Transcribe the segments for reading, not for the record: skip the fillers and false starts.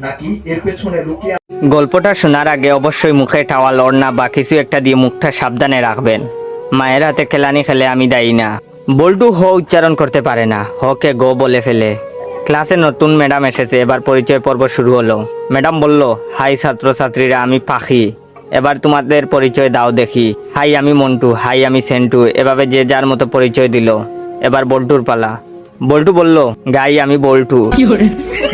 নাকি এর পেছনে লুকিয়ে গল্পটা শোনার আগে অবশ্যই মুখে টাওয়াল ওড়না বা কিছু একটা দিয়ে মুখটা সাবধানে রাখবেন। মায়ের হাতে খেলানি খেলে আমি দায়ী না। বল্টু হ উচ্চারণ করতে পারে না, হকে গো বলে ফেলে। ক্লাসে নতুন ম্যাডাম এসেছে, এবার পরিচয় পর্ব শুরু হলো। ম্যাডাম বলল, হাই ছাত্রছাত্রীরা, আমি পাখি, এবার তোমাদের পরিচয় দাও দেখি। হাই আমি মন্টু, হাই আমি সেন্টু, এভাবে যে যার মতো পরিচয় দিল। এবার বল্টুর পালা। বল্টু বলল, গাই আমি বল্টু।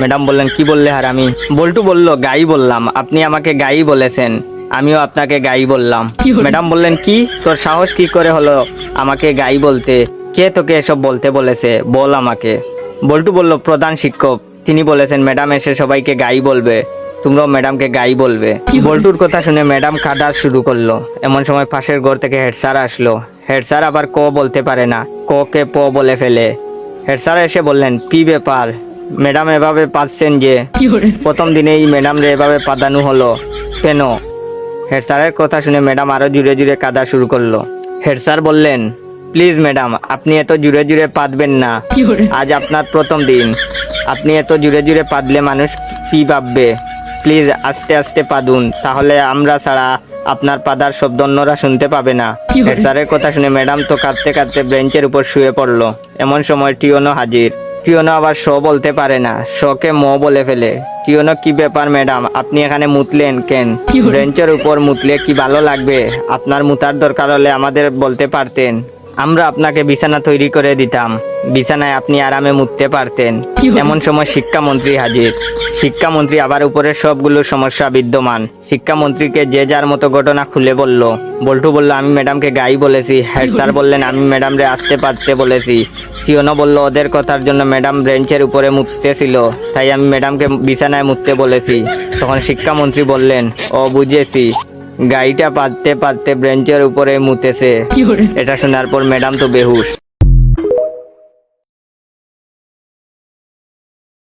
ম্যাডাম বললেন, কি বললে হারামি? বল্টু বলল, গাই বললাম, আপনি আমাকে গাই বলেছেন, আমিও আপনাকে গাই বললাম। ম্যাডাম বললেন, কি তোর সাহস কি করে হলো আমাকে গাই বলতে? কে তোকে এসব বলতে বলেছে, বল আমাকে। বল্টু বলল, প্রধান শিক্ষক, তিনি বলেছেন ম্যাডাম এসে সবাইকে গাই বলবে, তোমরাও ম্যাডামকে গাই বলবে। বল্টুর কথা শুনে ম্যাডাম কাঁদা শুরু করলো। এমন সময় পাশের ঘর থেকে হেড স্যার আসলো। হেড স্যার আবার ক বলতে পারে না, ক কে প বলে ফেলে। হেড স্যার এসে বললেন, কি ব্যাপার ম্যাডাম, এভাবে পাচ্ছেন যে? প্রথম দিনেই ম্যাডাম রে এভাবে পাদানো হলো কেন? হেড স্যারের কথা শুনে ম্যাডাম আরো জুড়ে জুড়ে কাঁদা শুরু করলো। হেড স্যার বললেন, প্লিজ ম্যাডাম, আপনি এত জুড়ে জুড়ে পাদবেন না, আজ আপনার প্রথম দিন, আপনি এত জুড়ে জুড়ে পাদলে মানুষ কি ভাববে? প্লিজ আস্তে আস্তে পাদুন, তাহলে আমরা ছাড়া আপনার পাদার শব্দ অন্যরা শুনতে পাবে না। হেড স্যারের কথা শুনে ম্যাডাম তো কাঁদতে কাঁদতে বেঞ্চের উপর শুয়ে পড়লো। এমন সময় টিওনো হাজির। টিওনো আবার শ বলতে পারে না, শকে ম বলে ফেলে। টিওনো, কি ব্যাপার ম্যাডাম, আপনি এখানে মুতলেন কেন? বেঞ্চের উপর মুতলে কি ভালো লাগবে? আপনার মুতার দরকার হলে আমাদের বলতে পারতেন, আমরা আপনাকে বিছানা তৈরি করে দিতাম, বিছানায় আপনি আরামে মুততে পারতেন। এমন সময় শিক্ষামন্ত্রী হাজির। শিক্ষামন্ত্রী আবার উপরের সবগুলো সমস্যা বিদ্যমান। শিক্ষামন্ত্রীকে যে যার মতো ঘটনা খুলে বলল। বল্টু বলল, আমি ম্যাডামকে গাই বলেছি। হেড স্যার বললেন, আমি ম্যাডামরে আসতে পারতে বলেছি। টিওনো বলল, ওদের কথার জন্য ম্যাডাম বেঞ্চের উপরে মুততেছিল, তাই আমি ম্যাডামকে বিছানায় মুততে বলেছি। তখন শিক্ষামন্ত্রী বললেন, ও বুঝেছি, গাইটা পাততে পাততে বেঞ্চের উপরে মুতেছে। এটা শোনার পর ম্যাডাম তো বেহুশ।